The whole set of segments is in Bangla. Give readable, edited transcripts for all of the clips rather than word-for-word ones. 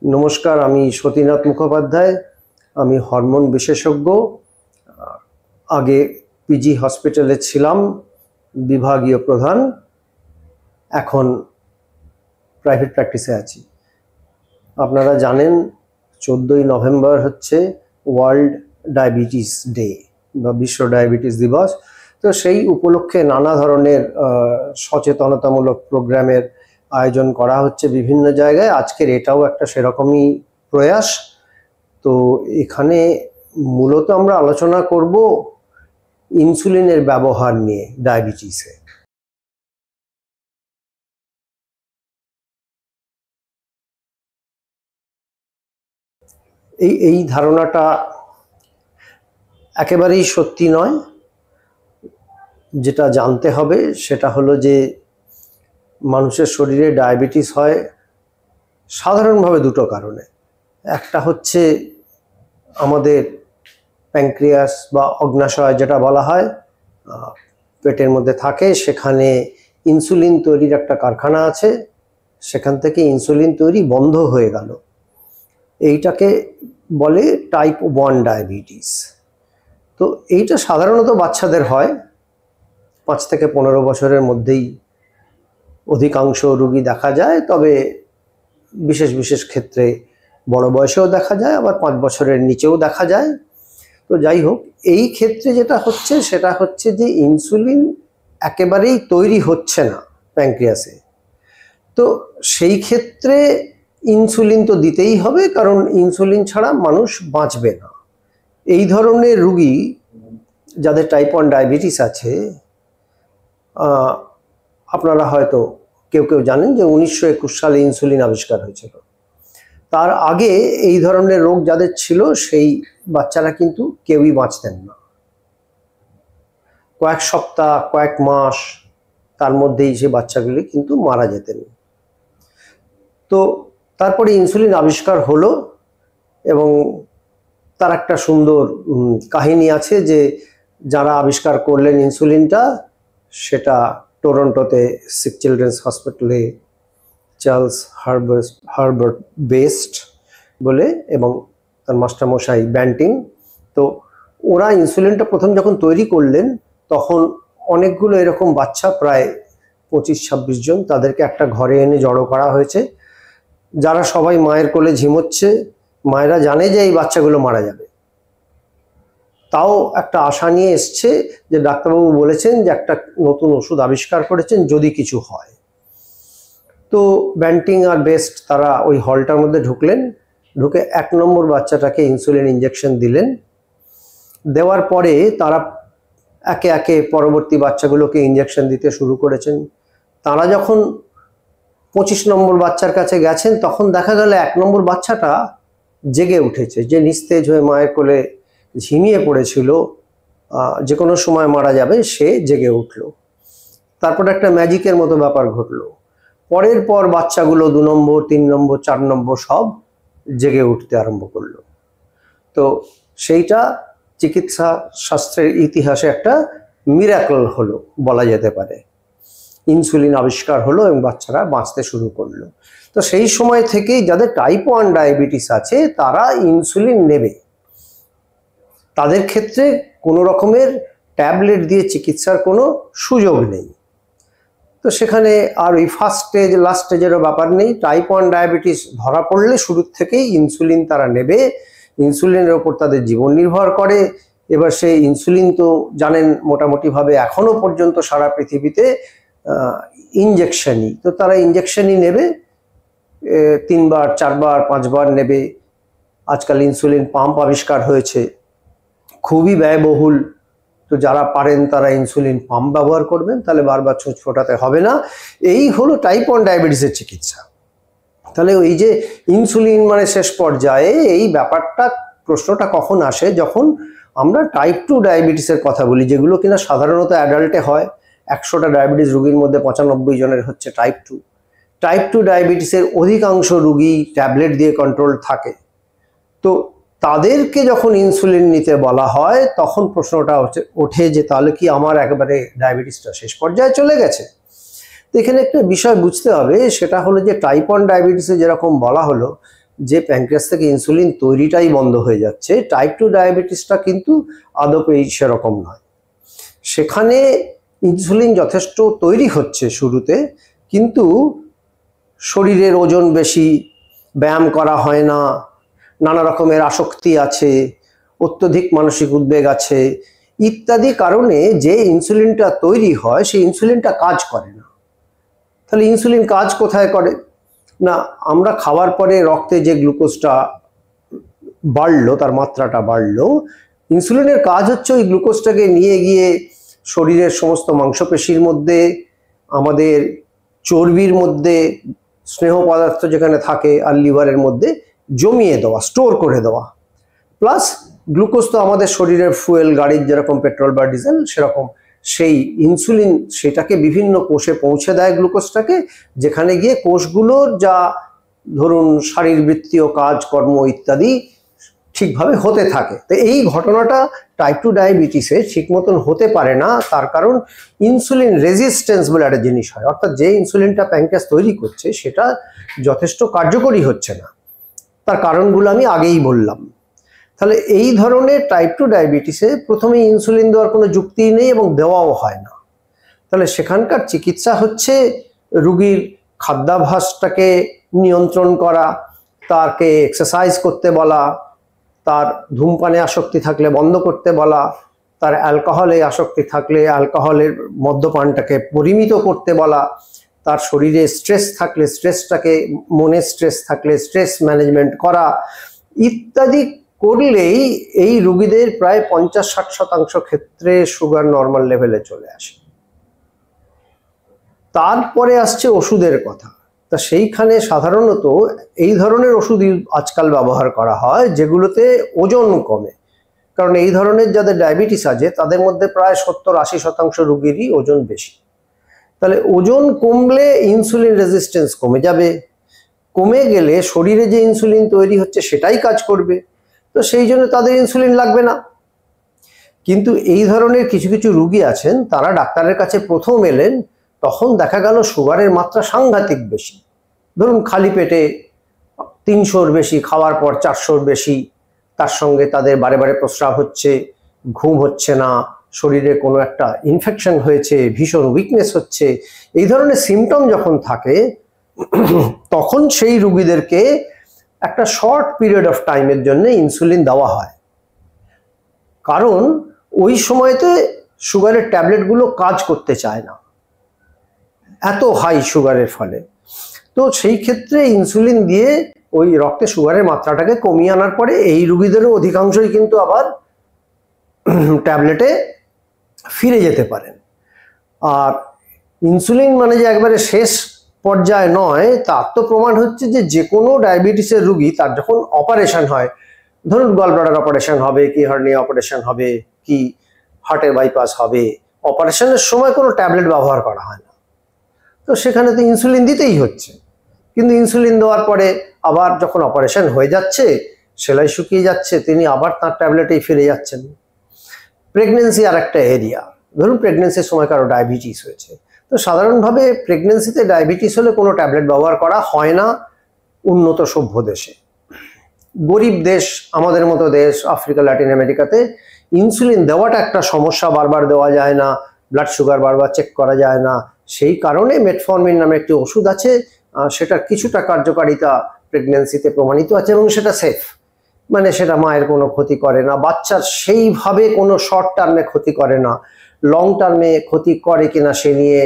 নমস্কার, আমি সতীনাথ মুখোপাধ্যায়। আমি হরমোন বিশেষজ্ঞ। আগে পিজি হসপিটালে ছিলাম বিভাগীয় প্রধান, এখন প্রাইভেট প্র্যাকটিসে আছি। আপনারা জানেন 14ই নভেম্বর হচ্ছে ওয়ার্ল্ড ডায়াবেটিস ডে বা বিশ্ব ডায়াবেটিস দিবস। তো সেই উপলক্ষে নানা ধরনের সচেতনতামূলক প্রোগ্রামের আয়োজন করা হচ্ছে বিভিন্ন জায়গায়। আজকের এটাও একটা সেরকমই প্রয়াস। তো এখানে মূলত আমরা আলোচনা করব ইনসুলিনের ব্যবহার নিয়ে ডায়াবেটিসে। এই ধারণাটা একেবারেই সত্যি নয়। যেটা জানতে হবে সেটা হলো যে মানুষের শরীরে ডায়াবেটিস হয় সাধারণভাবে দুটো কারণে। একটা হচ্ছে আমাদের প্যানক্রিয়াস বা অগ্ন্যাশয় যেটা বলা হয়, পেটের মধ্যে থাকে, সেখানে ইনসুলিন তৈরির একটা কারখানা আছে, সেখান থেকে ইনসুলিন তৈরি বন্ধ হয়ে গেল। এইটাকে বলে টাইপ 1 ডায়াবেটিস। তো এইটা সাধারণত বাচ্চাদের হয়, 5 থেকে 15 বছরের মধ্যেই অধিকাংশ রোগী দেখা যায়। তবে বিশেষ বিশেষ ক্ষেত্রে বড় বয়সেও দেখা যায়, আবার 5 বছরের নিচেও দেখা যায়। তো যাই হোক, এই ক্ষেত্রে যেটা হচ্ছে সেটা হচ্ছে যে ইনসুলিন একেবারেই তৈরি হচ্ছে না প্যানক্রিয়াসে। তো সেই ক্ষেত্রে ইনসুলিন তো দিতেই হবে, কারণ ইনসুলিন ছাড়া মানুষ বাঁচবে না। এই ধরনের রোগী যাদের টাইপ 1 ডায়াবেটিস আছে, আপনারা হয়তো কেউ কেউ জানেন যে 1921 সালে ইনসুলিন আবিষ্কার হয়েছিল। তার আগে এই ধরনের রোগ যাদের ছিল সেই বাচ্চারা কিন্তু কেউই বাঁচতেন না। কয়েক সপ্তাহ, কয়েক মাস তার মধ্যেই সে বাচ্চাগুলি কিন্তু মারা যেতেন। তো তারপরে ইনসুলিন আবিষ্কার হলো এবং তার একটা সুন্দর কাহিনী আছে যে যারা আবিষ্কার করলেন ইনসুলিনটা, সেটা টরন্টোতে সিক চিলড্রেন্স হসপিটালে চার্লস হার্বার্ট বেস্ট বলে এবং তার মাস্টারমশাই ব্যান্টিং। তো ওরা ইনসুলিনটা প্রথম যখন তৈরি করলেন তখন অনেকগুলো এরকম বাচ্চা, প্রায় 25-26 জন, তাদেরকে একটা ঘরে এনে জড়ো করা হয়েছে, যারা সবাই মায়ের কোলে ঝিমোচ্ছে। মায়েরা জানে যে এই বাচ্চাগুলো মারা যাবে, তাও একটা আশা নিয়ে এসছে যে ডাক্তারবাবু বলেছেন যে একটা নতুন ওষুধ আবিষ্কার করেছেন, যদি কিছু হয়। তো ব্যান্টিং আর বেস্ট তারা ওই হলটার মধ্যে ঢুকলেন, ঢুকে 1 নম্বর বাচ্চাটাকে ইনসুলিন ইঞ্জেকশন দিলেন। দেওয়ার পরে তারা একে একে পরবর্তী বাচ্চাগুলোকে ইঞ্জেকশন দিতে শুরু করেছেন। তারা যখন 25 নম্বর বাচ্চার কাছে গেছেন তখন দেখা গেল 1 নম্বর বাচ্চাটা জেগে উঠেছে, যে নিস্তেজ হয়ে মায়ের কোলে ঝিমিয়ে পড়েছিল, যে কোনো সময় মারা যাবে, সে জেগে উঠল। তারপর একটা ম্যাজিকের মতো ব্যাপার ঘটলো। পরের পর বাচ্চাগুলো 2 নম্বর, 3 নম্বর, 4 নম্বর সব জেগে উঠতে আরম্ভ করলো। তো সেইটা চিকিৎসা শাস্ত্রের ইতিহাসে একটা মিরাকল হলো বলা যেতে পারে। ইনসুলিন আবিষ্কার হলো এবং বাচ্চারা বাঁচতে শুরু করলো। তো সেই সময় থেকেই যাদের টাইপ 1 ডায়াবেটিস আছে তারা ইনসুলিন নেবে। তাদের ক্ষেত্রে কোনো রকমের ট্যাবলেট দিয়ে চিকিৎসার কোনো সুযোগ নেই। তো সেখানে আর ওই ফার্স্ট স্টেজ লাস্ট স্টেজেরও ব্যাপার নেই। টাইপ 1 ডায়াবেটিস ধরা পড়লে শুরু থেকেই ইনসুলিন তারা নেবে। ইনসুলিনের ওপর তাদের জীবন নির্ভর করে। এবার সেই ইনসুলিন তো জানেন মোটামুটিভাবে এখনো পর্যন্ত সারা পৃথিবীতে ইনজেকশনই। তো তারা ইনজেকশনই নেবে, 3 বার 4 বার 5 বার নেবে। আজকাল ইনসুলিন পাম্প আবিষ্কার হয়েছে, খুবই ব্যয়বহুল। তো যারা পারেন তারা ইনসুলিন পাম্প ব্যবহার করবেন, তাহলে বারবার ছুঁচ ফোটাতে হবে না। এই হলো টাইপ 1 ডায়াবেটিসের চিকিৎসা। তাহলে ওই যে ইনসুলিন মানে শেষ পর্যায়ে, এই ব্যাপারটা, প্রশ্নটা কখন আসে যখন আমরা টাইপ 2 ডায়াবেটিসের কথা বলি, যেগুলো কিনা সাধারণত অ্যাডাল্টে হয়। 100টা ডায়াবেটিস রোগীর মধ্যে 95 জনের হচ্ছে টাইপ 2। টাইপ 2 ডায়াবেটিসের অধিকাংশ রোগী ট্যাবলেট দিয়ে কন্ট্রোল থাকে। তো তাদেরকে যখন ইনসুলিন নিতে বলা হয় তখন প্রশ্নটা ওঠে যে তাহলে কি আমার একেবারে ডায়াবেটিসটা শেষ পর্যায়ে চলে গেছে? তো এখানে একটা বিষয় বুঝতে হবে, সেটা হলো যে টাইপ 1 ডায়াবেটিসে যেরকম বলা হলো যে প্যানক্রিয়াস থেকে ইনসুলিন তৈরিটাই বন্ধ হয়ে যাচ্ছে, টাইপ 2 ডায়াবেটিসটা কিন্তু আদপেই সেরকম নয়। সেখানে ইনসুলিন যথেষ্ট তৈরি হচ্ছে শুরুতে, কিন্তু শরীরের ওজন বেশি, ব্যায়াম করা হয় না, নানা রকমের আসক্তি আছে, অত্যধিক মানসিক উদ্বেগ আছে ইত্যাদি কারণে যে ইনসুলিনটা তৈরি হয় সেই ইনসুলিনটা কাজ করে না। তাহলে ইনসুলিন কাজ কোথায় করে না, আমরা খাওয়ার পরে রক্তে যে গ্লুকোজটা বাড়লো, তার মাত্রাটা বাড়লো, ইনসুলিনের কাজ হচ্ছে ওই গ্লুকোজটাকে নিয়ে গিয়ে শরীরের সমস্ত মাংসপেশির মধ্যে, আমাদের চর্বির মধ্যে, স্নেহ পদার্থ যেখানে থাকে আর লিভারের মধ্যে জমিয়ে দেওয়া, স্টোর করে দেওয়া। প্লাস গ্লুকোজ তো আমাদের শরীরের ফুয়েল, গাড়ির যেরকম পেট্রোল বা ডিজেল সেরকম, সেই ইনসুলিন সেটাকে বিভিন্ন কোষে পৌঁছে দেয় গ্লুকোজটাকে, যেখানে গিয়ে কোষগুলোর যা ধরুন শারীরবৃত্তীয় কাজকর্ম ইত্যাদি ঠিকভাবে হতে থাকে। তো এই ঘটনাটা টাইপ 2 ডায়াবেটিসে ঠিক মতন হতে পারে না, তার কারণ ইনসুলিন রেজিস্ট্যান্স বলে একটা জিনিস হয়, অর্থাৎ যে ইনসুলিনটা প্যানক্রিয়াস তৈরি করছে সেটা যথেষ্ট কার্যকরী হচ্ছে না। তার কারণগুলো আমি আগেই বললাম। তাহলে এই ধরনের টাইপ 2 ডায়াবেটিসে প্রথমে ইনসুলিন দেওয়ার কোনো যুক্তিই নেই এবং দেওয়াও হয় না। তাহলে সেখানকার চিকিৎসা হচ্ছে রুগীর খাদ্যাভ্যাসটাকে নিয়ন্ত্রণ করা, তাকে এক্সারসাইজ করতে বলা, তার ধূমপানে আসক্তি থাকলে বন্ধ করতে বলা, তার অ্যালকোহলে আসক্তি থাকলে অ্যালকোহলের মদ্যপানটাকে পরিমিত করতে বলা, তার শরীরে স্ট্রেস থাকলে স্ট্রেসটাকে, মনে স্ট্রেস থাকলে স্ট্রেস ম্যানেজমেন্ট করা ইত্যাদি করলেই এই রুগীদের প্রায় 50-60% ক্ষেত্রে সুগার নর্মাল লেভেলে চলে আসে। তারপরে আসছে ওষুধের কথা। তা সেইখানে সাধারণত এই ধরনের ওষুধ আজকাল ব্যবহার করা হয় যেগুলোতে ওজন কমে, কারণ এই ধরনের যাদের ডায়াবেটিস আছে তাদের মধ্যে প্রায় 70-80% রুগীরই ওজন বেশি। তাহলে ওজন কমলে ইনসুলিন রেজিস্ট্যান্স কমে যাবে, কমে গেলে শরীরে যে ইনসুলিন তৈরি হচ্ছে সেটাই কাজ করবে, তো সেই জন্য তাদের ইনসুলিন লাগবে না। কিন্তু এই ধরনের কিছু কিছু রুগী আছেন, তারা ডাক্তারের কাছে প্রথম এলেন, তখন দেখা গেল সুগারের মাত্রা সাংঘাতিক বেশি, ধরুন খালি পেটে 300-র বেশি, খাওয়ার পর 400-র বেশি, তার সঙ্গে তাদের বারে বারে প্রস্রাব হচ্ছে, ঘুম হচ্ছে না, শরীরে কোনো একটা ইনফেকশন হয়েছে, ভীষণ উইকনেস হচ্ছে, এই ধরনের সিমটম যখন থাকে তখন সেই রুগীদেরকে একটা শর্ট পিরিয়ড অফ টাইমের জন্য ইনসুলিন দেওয়া হয়, কারণ ওই সময়তে সুগারের ট্যাবলেটগুলো কাজ করতে চায় না, এত হাই সুগারের ফলে। তো সেই ক্ষেত্রে ইনসুলিন দিয়ে ওই রক্তে সুগারের মাত্রাটাকে কমিয়ে আনার পরে এই রুগীদেরও অধিকাংশই কিন্তু আবার ট্যাবলেটে ফিরে যেতে পারেন। আর ইনসুলিন মানে যে একবারে শেষ পর্যায়ে নয়, তার তো প্রমাণ হচ্ছে যে যে কোনো ডায়াবেটিসের রুগী তার যখন অপারেশন হয়, ধরুন গল ব্লাডার অপারেশন হবে, কি হার্নিয়া অপারেশন হবে, কি হার্টের বাইপাস হবে, অপারেশনের সময় কোনো ট্যাবলেট ব্যবহার করা হয় না, তো সেখানে তো ইনসুলিন দিতেই হচ্ছে। কিন্তু ইনসুলিন দেওয়ার পরে আবার যখন অপারেশন হয়ে যাচ্ছে, সেলাই শুকিয়ে যাচ্ছে, তিনি আবার তার ট্যাবলেটেই ফিরে যাচ্ছেন। প্রেগনেন্সি আর একটা এরিয়া, ধরুন প্রেগনেন্সির সময় কারো ডায়াবেটিস হয়েছে, তো সাধারণভাবে প্রেগনেন্সিতে ডায়াবেটিস হলে কোনো ট্যাবলেট ব্যবহার করা হয় না উন্নত সভ্য দেশে। গরিব দেশ, আমাদের মতো দেশ, আফ্রিকা, ল্যাটিন আমেরিকাতে ইনসুলিন দেওয়াটা একটা সমস্যা, বারবার দেওয়া যায় না, ব্লাড সুগার বারবার চেক করা যায় না, সেই কারণে মেটফর্মিন নামে একটি ওষুধ আছে, সেটার কিছুটা কার্যকারিতা প্রেগনেন্সিতে প্রমাণিত আছে এবং সেটা সেফ, মানে সেটা মায়ের কোনো ক্ষতি করে না, বাচ্চার সেইভাবে কোনো শর্ট টার্মে ক্ষতি করে না, লং টার্মে ক্ষতি করে কিনা সে নিয়ে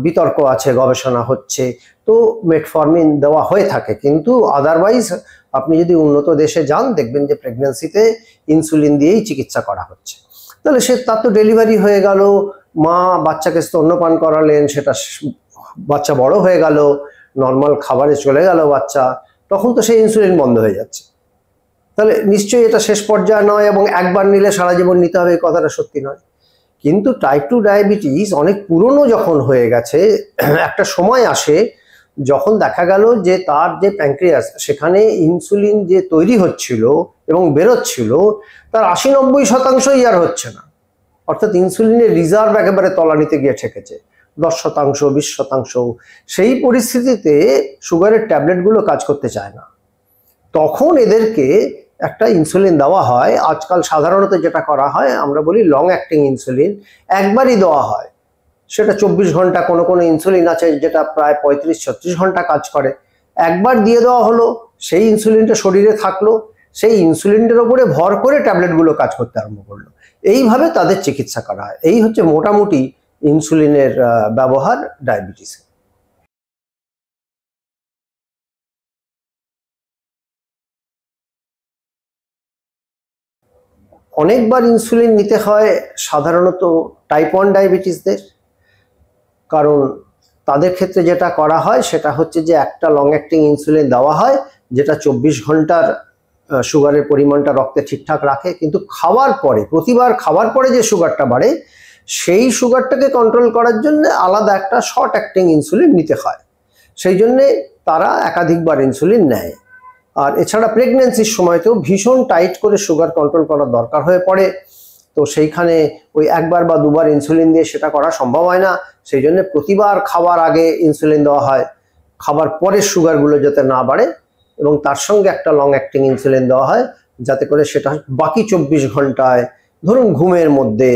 বিতর্ক আছে, গবেষণা হচ্ছে। তো মেটফর্মিন দেওয়া হয়ে থাকে, কিন্তু আদারওয়াইজ আপনি যদি উন্নত দেশে যান দেখবেন যে প্রেগনেন্সিতে ইনসুলিন দিয়েই চিকিৎসা করা হচ্ছে। তাহলে তার তো ডেলিভারি হয়ে গেল, মা বাচ্চাকে স্তন্যপান করালেন, সেটা বাচ্চা বড় হয়ে গেল, নর্মাল খাবারে চলে গেল বাচ্চা, তখন তো সেই ইনসুলিন বন্ধ হয়ে যাচ্ছে। তাহলে নিশ্চয়ই এটা শেষ পর্যায়ে নয় এবং একবার নিলে সারা জীবন নিতে হবে, এই কথাটা সত্যি নয়। কিন্তু টাইপ 2 ডায়াবেটিস অনেক পুরনো যখন হয়ে গেছে, একটা সময় আসে যখন দেখা গেল যে তার যে প্যানক্রিয়াস, সেখানে ইনসুলিন যে তৈরি হচ্ছিল এবং বেরোচ্ছিল তার 80-90% আর হচ্ছে না, অর্থাৎ ইনসুলিনের রিজার্ভ একেবারে তলানিতে গিয়ে ঠেকেছে, 10%, 20%। সেই পরিস্থিতিতে সুগারের ট্যাবলেটগুলো কাজ করতে চায় না, তখন এদেরকে একটা ইনসুলিন দেওয়া হয়। আজকাল সাধারণত যেটা করা হয় আমরা বলি লং অ্যাক্টিং ইনসুলিন, একবারই দেওয়া হয়। সেটা 24 ঘন্টা, কোনো কোনো ইনসুলিন আছে যেটা প্রায় 35-36 ঘন্টা কাজ করে। একবার দিয়ে দেওয়া হলো, সেই ইনসুলিনটা শরীরে থাকলো, সেই ইনসুলিনটার উপরে ভর করে ট্যাবলেটগুলো কাজ করতে আরম্ভ করলো। এইভাবে তাদের চিকিৎসা করা হয়। এই হচ্ছে মোটামুটি ইনসুলিনের ব্যবহার ডায়াবেটিসে। অনেকবার ইনসুলিন নিতে হয় সাধারণত টাইপ 1 ডায়াবেটিসদের, কারণ তাদের ক্ষেত্রে যেটা করা হয় সেটা হচ্ছে যে একটা লং অ্যাক্টিং ইনসুলিন দেওয়া হয় যেটা 24 ঘন্টার সুগারের পরিমাণটা রক্তে ঠিকঠাক রাখে, কিন্তু খাওয়ার পরে, প্রতিবার খাওয়ার পরে যে সুগারটা বাড়ে সেই সুগারটাকে কন্ট্রোল করার জন্য আলাদা একটা শর্ট অ্যাক্টিং ইনসুলিন নিতে হয়। সেই জন্যে তারা একাধিকবার ইনসুলিন নেয়। আর এছাড়া প্রেগনেন্সির সময়তেও ভীষণ টাইট করে সুগার কন্ট্রোল করার দরকার হয়ে পড়ে, তো সেইখানে ওই একবার বা দুবার ইনসুলিন দিয়ে সেটা করা সম্ভব হয় না। সেই জন্য প্রতিবার খাওয়ার আগে ইনসুলিন দেওয়া হয়, খাবার পরে সুগারগুলো যাতে না বাড়ে, এবং তার সঙ্গে একটা লং অ্যাক্টিং ইনসুলিন দেওয়া হয় যাতে করে সেটা বাকি 24 ঘন্টায়, ধরুন ঘুমের মধ্যে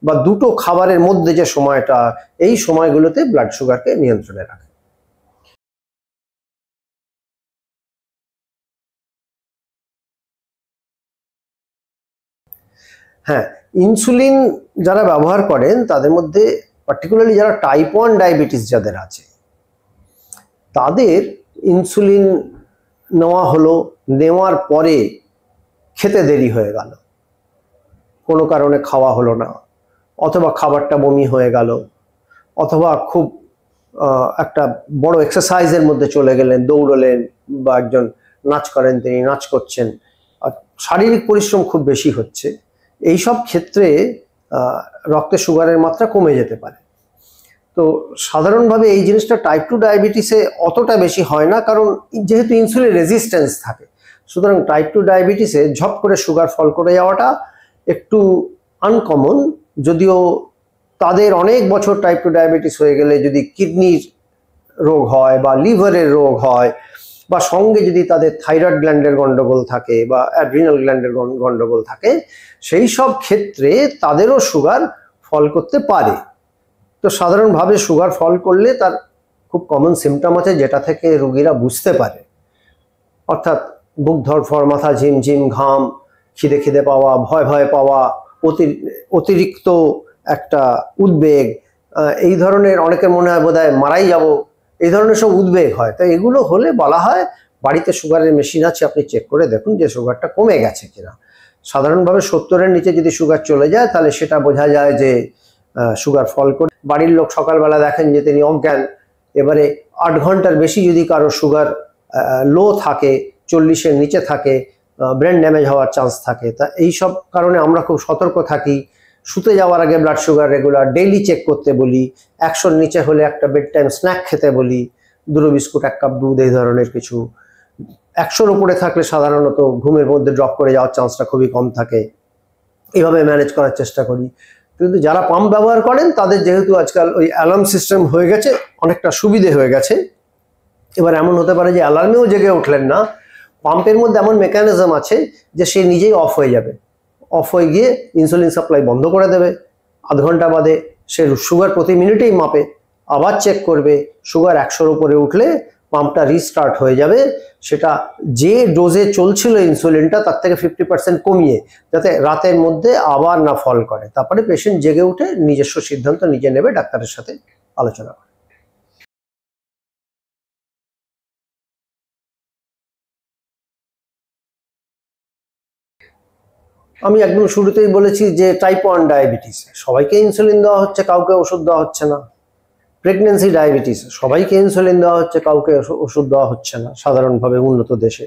বা দুটো খাবারের মধ্যে যে সময়টা, এই সময়গুলোতে ব্লাড সুগারকে নিয়ন্ত্রণে রাখে। হ্যাঁ, ইনসুলিন যারা ব্যবহার করেন তাদের মধ্যে পার্টিকুলারলি যারা টাইপ 1 ডায়াবেটিস যাদের আছে, তাদের ইনসুলিন নেওয়া হলো, নেওয়ার পরে খেতে দেরি হয়ে গেল, কোনো কারণে খাওয়া হলো না, অথবা খাবারটা বমি হয়ে গেল, অথবা খুব একটা বড় এক্সারসাইজের মধ্যে চলে গেলেন, দৌড়লেন, বা একজন নাচ করেন তিনি নাচ করছেন, আর শারীরিক পরিশ্রম খুব বেশি হচ্ছে, এই সব ক্ষেত্রে রক্তে সুগারের মাত্রা কমে যেতে পারে। তো সাধারণভাবে এই জিনিসটা টাইপ 2 ডায়াবেটিসে অতটা বেশি হয় না, কারণ যেহেতু ইনসুলিন রেজিস্ট্যান্স থাকে, সুতরাং টাইপ 2 ডায়াবেটিসে ঝপ করে সুগার ফল করে যাওয়াটা একটু আনকমন। যদিও তাদের অনেক বছর টাইপ 2 ডায়াবেটিস হয়ে গেলে যদি কিডনির রোগ হয় বা লিভারের রোগ হয়, বা সঙ্গে যদি তাদের থাইরয়েড গ্ল্যান্ডের গন্ডগোল থাকে বা অ্যাড্রিনাল গ্ল্যান্ডের গন্ডগোল থাকে, সেই সব ক্ষেত্রে তাদেরও সুগার ফল করতে পারে। তো সাধারণভাবে সুগার ফল করলে তার খুব কমন সিমটম আছে যেটা থেকে রোগীরা বুঝতে পারে, অর্থাৎ বুক ধড়ফড়, মাথা ঝিমঝিম, ঘাম, খিদে খিদে পাওয়া, ভয় ভয় পাওয়া, অতিরিক্ত একটা উদ্বেগ, এই ধরনের, অনেকের মনে হয় বোধহয় মারাই যাব, এই ধরনের সব উদ্বেগ হয়। তো এগুলো হলে বলা হয় বাড়িতে সুগারের মেশিন আছে, আপনি চেক করে দেখুন যে সুগারটা কমে গেছে কিনা। সাধারণভাবে 70-এর নিচে যদি সুগার চলে যায় তাহলে সেটা বোঝা যায় যে সুগার ফল করে। বাড়ির লোক সকালবেলা দেখেন যে তিনি অজ্ঞান, এবারে 8 ঘন্টার বেশি যদি কারো সুগার লো থাকে, 40-এর নিচে থাকে, ব্রেন ড্যামেজ হওয়ার চান্স থাকে। তা এই সব কারণে আমরা খুব সতর্ক থাকি। শুতে যাওয়ার আগে blood sugar regular daily check করতে বলি, 100-এর নিচে হলে একটা বেড টাইম স্ন্যাক খেতে বলি, 2 বিস্কুট, 1 কাপ দুধ, এই ধরনের কিছু। 100-এর উপরে থাকলে সাধারণত ঘুমের মধ্যে ড্রপ করে যাওয়ার চান্সটা খুবই কম থাকে। এইভাবে ম্যানেজ করার চেষ্টা করি। কিন্তু যারা পাম্প ব্যবহার করেন তাদের যেহেতু আজকাল ওই অ্যালার্ম সিস্টেম হয়ে গেছে, অনেকটা সুবিধে হয়ে গেছে। এবার এমন হতে পারে যে অ্যালার্মেও জেগে উঠলেন না, পাম্পের মধ্যে এমন মেকানিজম আছে যে সে নিজেই অফ হয়ে যাবে, অফ হয়ে গিয়ে ইনসুলিন সাপ্লাই বন্ধ করে দেবে। আধ ঘন্টা বাদে সে সুগার প্রতি মিনিটেই মাপে, আবার চেক করবে, সুগার 100-এর উপরে উঠলে পাম্পটা রিস্টার্ট হয়ে যাবে, সেটা যে ডোজে চলছিল ইনসুলিনটা তার থেকে 50% কমিয়ে, যাতে রাতের মধ্যে আবার না ফল করে। তারপরে পেশেন্ট জেগে উঠে নিজস্ব সিদ্ধান্ত নিজে নেবে, ডাক্তারের সাথে আলোচনা করে। আমি একদম শুরুতেই বলেছি যে টাইপ 1 ডায়াবেটিস সবাইকে ইনসুলিন দেওয়া হচ্ছে, কাউকে ওষুধ দেওয়া হচ্ছে না। প্রেগনেন্সি ডায়াবেটিস সবাইকে ইনসুলিন দেওয়া হচ্ছে, কাউকে ওষুধ দেওয়া হচ্ছে না সাধারণভাবে উন্নত দেশে।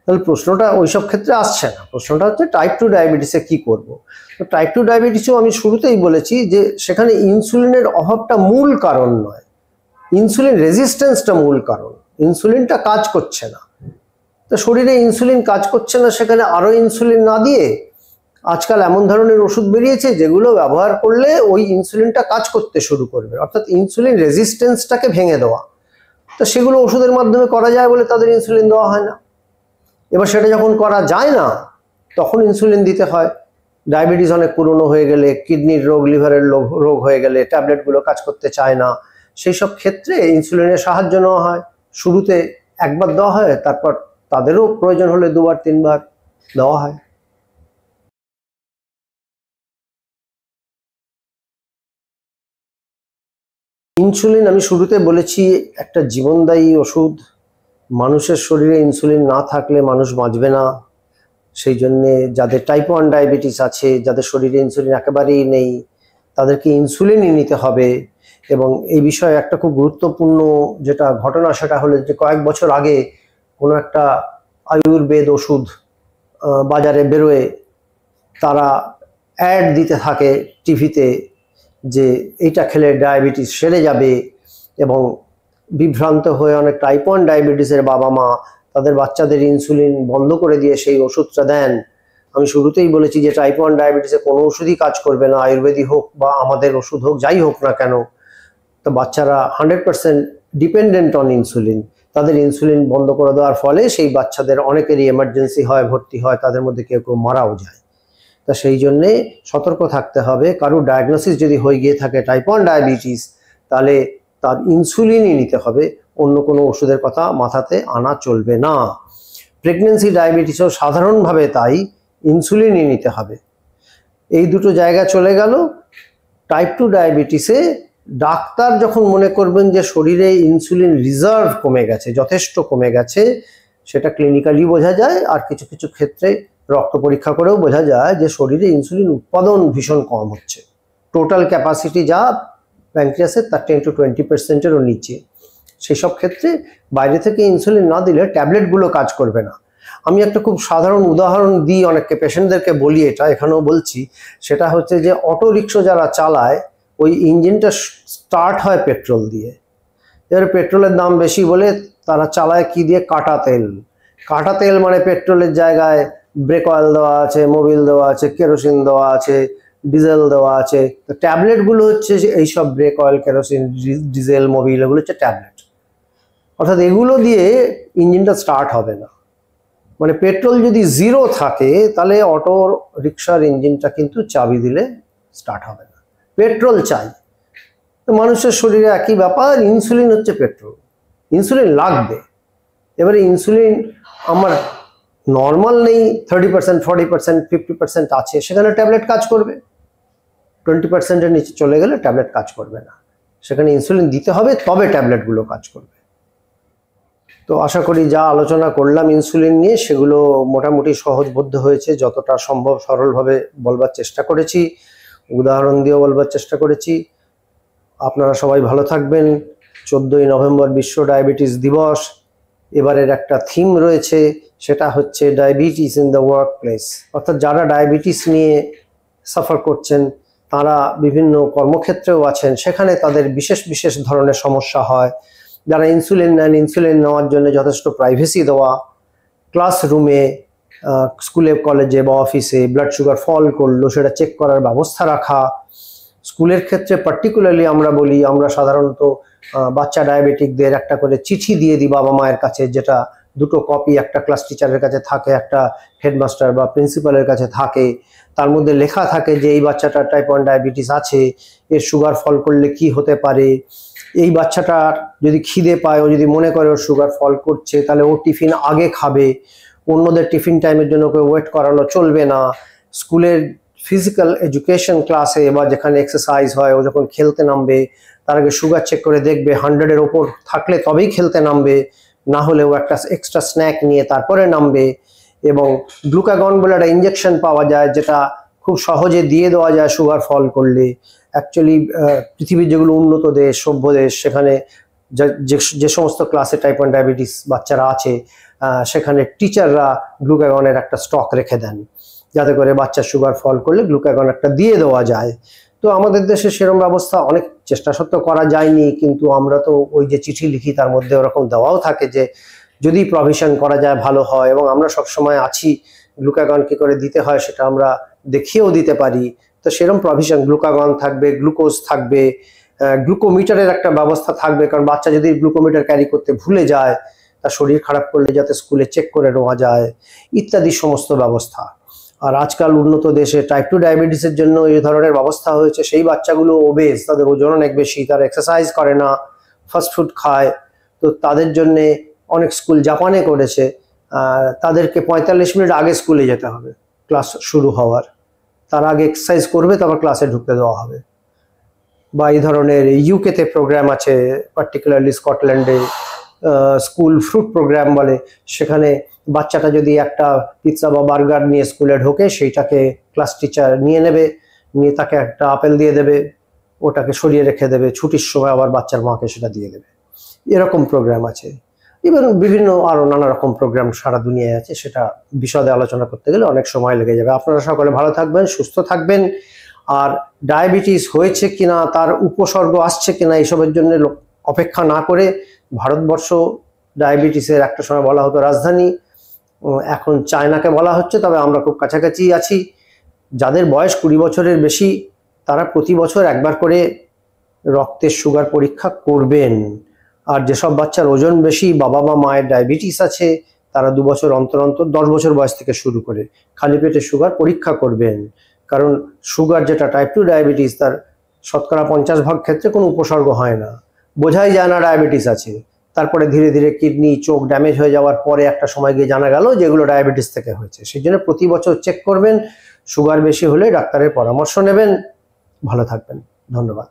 তাহলে প্রশ্নটা ওইসব ক্ষেত্রে আসছে না, প্রশ্নটা হচ্ছে টাইপ 2 ডায়াবেটিসে কি করব। তো টাইপ 2 ডায়াবেটিসেও আমি শুরুতেই বলেছি যে সেখানে ইনসুলিনের অভাবটা মূল কারণ নয়, ইনসুলিন রেজিস্ট্যান্সটা মূল কারণ। ইনসুলিনটা কাজ করছে না, তো শরীরে ইনসুলিন কাজ করছে না, সেখানে আরও ইনসুলিন না দিয়ে আজকাল এমন ধরনের ওষুধ বেরিয়েছে যেগুলো ব্যবহার করলে ওই ইনসুলিনটা কাজ করতে শুরু করবে, অর্থাৎ ইনসুলিন রেজিস্ট্যান্সটাকে ভেঙে দেওয়া। তো সেগুলো ওষুধের মাধ্যমে করা যায় বলে তাদের ইনসুলিন দেওয়া হয় না। এবার সেটা যখন করা যায় না তখন ইনসুলিন দিতে হয়। ডায়াবেটিস অনেক পুরনো হয়ে গেলে, কিডনির রোগ, লিভারের রোগ হয়ে গেলে ট্যাবলেটগুলো কাজ করতে চায় না, সেই সব ক্ষেত্রে ইনসুলিনের সাহায্য নেওয়া হয়। শুরুতে একবার দেওয়া হয়, তারপর তাদেরও প্রয়োজন হলে 2বার 3বার দেওয়া হয়। ইনসুলিন আমি শুরুতে বলেছি একটা জীবনদায়ী ওষুধ। মানুষের শরীরে ইনসুলিন না থাকলে মানুষ বাঁচবে না। সেই জন্যে যাদের টাইপ 1 ডায়াবেটিস আছে, যাদের শরীরে ইনসুলিন একেবারেই নেই, তাদেরকে ইনসুলিনই নিতে হবে। এবং এই বিষয়ে একটা খুব গুরুত্বপূর্ণ যেটা ঘটনা, সেটা হলো যে কয়েক বছর আগে কোনো একটা আয়ুর্বেদ ওষুধ বাজারে বেরোয়, তারা অ্যাড দিতে থাকে টিভিতে যে এইটা খেলে ডায়াবেটিস সেরে যাবে, এবং বিভ্রান্ত হয়ে অনেক টাইপ 1 ডায়াবেটিসের বাবা মা তাদের বাচ্চাদের ইনসুলিন বন্ধ করে দিয়ে সেই ওষুধটা দেন। আমি শুরুতেই বলেছি যে টাইপ 1 ডায়াবেটিসে কোনো ওষুধই কাজ করবে না, আয়ুর্বেদিক হোক বা আমাদের ওষুধ হোক, যাই হোক না কেন। তো বাচ্চারা 100% ডিপেন্ডেন্ট অন ইনসুলিন। তাদের ইনসুলিন বন্ধ করে দেওয়ার ফলে সেই বাচ্চাদের অনেকেরই এমার্জেন্সি হয়, ভর্তি হয়, তাদের মধ্যে কেউ কেউ মারাও যায়। তা সেই জন্যে সতর্ক থাকতে হবে। কারো ডায়াগনোসিস যদি হয়ে গিয়ে থাকে টাইপ 1 ডায়াবেটিস, তাহলে তার ইনসুলিনই নিতে হবে, অন্য কোনো ওষুধের কথা মাথাতে আনা চলবে না। প্রেগনেন্সি ডায়াবেটিসও সাধারণভাবে তাই, ইনসুলিনই নিতে হবে। এই দুটো জায়গা চলে গেল। টাইপ 2 ডায়াবেটিসে ডাক্তার যখন মনে করবেন যে শরীরে ইনসুলিন রিজার্ভ কমে গেছে, যথেষ্ট কমে গেছে, সেটা ক্লিনিক্যালি বোঝা যায়, আর কিছু কিছু ক্ষেত্রে রক্ত পরীক্ষা করেও বোঝা যায় যে শরীরে ইনসুলিন উৎপাদন ভীষণ কম হচ্ছে। টোটাল ক্যাপাসিটি যা প্যানক্রিয়াসের তার 10 to 20%-এরও নিচে। সেসব ক্ষেত্রে বাইরে থেকে ইনসুলিন না দিলে ট্যাবলেটগুলো কাজ করবে না। আমি একটা খুব সাধারণ উদাহরণ দিই, অনেককে পেশেন্টদেরকে বলি, এটা এখানেও বলছি। সেটা হচ্ছে যে অটো রিক্সা যারা চালায়, ওই ইঞ্জিনটা স্টার্ট হয় পেট্রোল দিয়ে। এবার পেট্রোলের দাম বেশি বলে তারা চালায় কি দিয়ে? কাটা তেল। কাটা তেল মানে পেট্রোলের জায়গায় ব্রেক অয়েল দেওয়া আছে, মোবিল দেওয়া আছে, কেরোসিন দেওয়া আছে, ডিজেল দেওয়া আছে। তো ট্যাবলেটগুলো হচ্ছে এইসব break oil, kerosene, diesel, Mobil, এগুলো হচ্ছে ট্যাবলেট। অর্থাৎ এগুলো দিয়ে ইঞ্জিনটা স্টার্ট হবে না। মানে পেট্রোল যদি 0 থাকে তাহলে অটো রিক্সার ইঞ্জিনটা কিন্তু চাবি দিলে স্টার্ট হবে না। পেট্রোল চাই। তো মানুষের শরীরে একই ব্যাপার, ইনসুলিন হচ্ছে পেট্রোল, ইনসুলিন লাগবে। এবারে ইনসুলিন আমার নর্মাল নেই, 30%, 40%, 50% আছে, সেখানে ট্যাবলেট কাজ করবে। 20%-এর নিচে চলে গেলে ট্যাবলেট কাজ করবে না, সেখানে ইনসুলিন দিতে হবে, তবে ট্যাবলেটগুলো কাজ করবে। তো আশা করি যা আলোচনা করলাম ইনসুলিন নিয়ে, সেগুলো মোটামুটি সহজবোধ্য হয়েছে। যতটা সম্ভব সরলভাবে বলবার চেষ্টা করেছি, উদাহরণ দিয়েও বলবার চেষ্টা করেছি। আপনারা সবাই ভালো থাকবেন। 14ই নভেম্বর বিশ্ব ডায়াবেটিস দিবস। এবারের একটা থিম রয়েছে, সেটা হচ্ছে diabetes in the work place. অর্থাৎ যারা ডায়াবেটিস নিয়ে সাফার করছেন, তারা বিভিন্ন কর্মক্ষেত্রেও আছেন, সেখানে তাদের বিশেষ বিশেষ ধরনের সমস্যা হয়। যারা ইনসুলিন নেন, ইনসুলিন নেওয়ার জন্য যথেষ্ট প্রাইভেসি দেওয়া, ক্লাসরুমে, স্কুলে, কলেজে বা অফিসে ব্লাড সুগার ফল করলো সেটা চেক করার ব্যবস্থা রাখা। স্কুলের ক্ষেত্রে পার্টিকুলারলি আমরা বলি, আমরা সাধারণত বাচ্চা ডায়াবেটিকদের একটা করে চিঠি দিয়ে দিই বাবা মায়ের কাছে, যেটা 2টো কপি, একটা ক্লাস টিচারের কাছে থাকে, একটা হেডমাস্টার বা প্রিন্সিপালের কাছে থাকে। তার মধ্যে লেখা থাকে যে এই বাচ্চাটার টাইপ 1 ডায়াবেটিস আছে, এর সুগার ফল করলে কি হতে পারে, এই বাচ্চাটার যদি খিদে পায়, ও যদি মনে করে ওর সুগার ফল করছে, তাহলে ও টিফিন আগে খাবে, অন্যদের টিফিন টাইমের জন্য ওকে ওয়েট করানো চলবে না। স্কুলের ফিজিক্যাল এডুকেশন ক্লাসে বা যেখানে এক্সারসাইজ হয়, ও যখন খেলতে নামবে তার আগে সুগার চেক করে দেখবে, 100-এর ওপর থাকলে তবেই খেলতে নামবে, না হলে ও একটা এক্সট্রা স্ন্যাক নিয়ে তারপরে নামবে। এবং গ্লুকাগন বলে একটা ইঞ্জেকশন পাওয়া যায়, যেটা খুব সহজে দিয়ে দেওয়া যায় সুগার ফল করলে। অ্যাকচুয়ালি পৃথিবীর যেগুলো উন্নত দেশ, সভ্য দেশ, সেখানে যে সমস্ত ক্লাসে টাইপ 1 ডায়াবেটিস বাচ্চারা আছে, সেখানে টিচাররা গ্লুকাগনের একটা স্টক রেখে দেন, যাতে করে বাচ্চার সুগার ফল করলে গ্লুকাগন একটা দিয়ে দেওয়া যায়। তো আমাদের দেশে সেরকম ব্যবস্থা অনেক চেষ্টা সত্ত্বেও করা যায়নি, কিন্তু আমরা তো ওই যে চিঠি লিখি তার মধ্যে ওরকম দেওয়াও থাকে যে যদি প্রভিশন করা যায় ভালো হয়। এবং আমরা সবসময় আছি, গ্লুকাগন কী করে দিতে হয় সেটা আমরা দেখিয়েও দিতে পারি। তো সেরকম প্রভিশন, গ্লুকাগন থাকবে, গ্লুকোজ থাকবে, গ্লুকোমিটারের একটা ব্যবস্থা থাকবে, কারণ বাচ্চা যদি গ্লুকোমিটার ক্যারি করতে ভুলে যায় তার শরীর খারাপ করলে যাতে স্কুলে চেক করে নেওয়া যায়, ইত্যাদি সমস্ত ব্যবস্থা। আর আজকাল উন্নত দেশে টাইপ 2 ডায়াবেটিসের জন্য এই ধরনের ব্যবস্থা হয়েছে। সেই বাচ্চাগুলো ওবেস, তাদের ওজন অনেক বেশি, তারা এক্সারসাইজ করে না, ফাস্টফুড খায়, তো তাদের জন্যে অনেক স্কুল জাপানে করেছে, তাদেরকে 45 মিনিট আগে স্কুলে যেতে হবে ক্লাস শুরু হওয়ার, তার আগে এক্সারসাইজ করবে, তারপর ক্লাসে ঢুকতে দেওয়া হবে। বা এই ধরনের ইউকেতে প্রোগ্রাম আছে, পার্টিকুলারলি স্কটল্যান্ডে স্কুল ফ্রুট প্রোগ্রাম বলে, সেখানে বাচ্চাটা যদি একটা পিৎজা বা বার্গার নিয়ে স্কুলে ঢোকে, সেইটাকে ক্লাস টিচার নিয়ে নেবে, নিয়ে তাকে একটা আপেল দিয়ে দেবে, ওটাকে সরিয়ে রেখে দেবে, ছুটির সময় আবার বাচ্চার মাকে সেটা দিয়ে দেবে। এরকম প্রোগ্রাম আছে, এবং বিভিন্ন আরও নানা রকম প্রোগ্রাম সারা দুনিয়ায় আছে, সেটা বিশদে আলোচনা করতে গেলে অনেক সময় লেগে যাবে। আপনারা সকলে ভালো থাকবেন, সুস্থ থাকবেন। আর ডায়াবেটিস হয়েছে কিনা, তার উপসর্গ আসছে কিনা, এইসবের জন্য অপেক্ষা না করে, ভারতবর্ষ ডায়াবেটিসের একটা সময় বলা হতো রাজধানী, এখন চায়নাকে বলা হচ্ছে, তবে আমরা খুব কাছাকাছি আছি। যাদের বয়স 20 বছরের বেশি, তারা প্রতি বছর একবার করে রক্তের সুগার পরীক্ষা করবেন। আর যেসব বাচ্চার ওজন বেশি, বাবা বা মায়ের ডায়াবেটিস আছে, তারা 2 বছর অন্তর অন্তর 10 বছর বয়স থেকে শুরু করে খালি পেটে সুগার পরীক্ষা করবেন। কারণ সুগার যেটা টাইপ 2 ডায়াবেটিস, তার শতকরা 50% ক্ষেত্রে কোনো উপসর্গ হয় না, বোঝাই যায় না ডায়াবেটিস আছে। তারপরে ধীরে ধীরে কিডনি, চোখ ড্যামেজ হয়ে যাওয়ার পরে একটা সময় গিয়ে জানা গেল যেগুলো ডায়াবেটিস থেকে হয়েছে। সেই জন্য প্রতি বছর চেক করবেন, সুগার বেশি হলে ডাক্তারের পরামর্শ নেবেন। ভালো থাকবেন, ধন্যবাদ।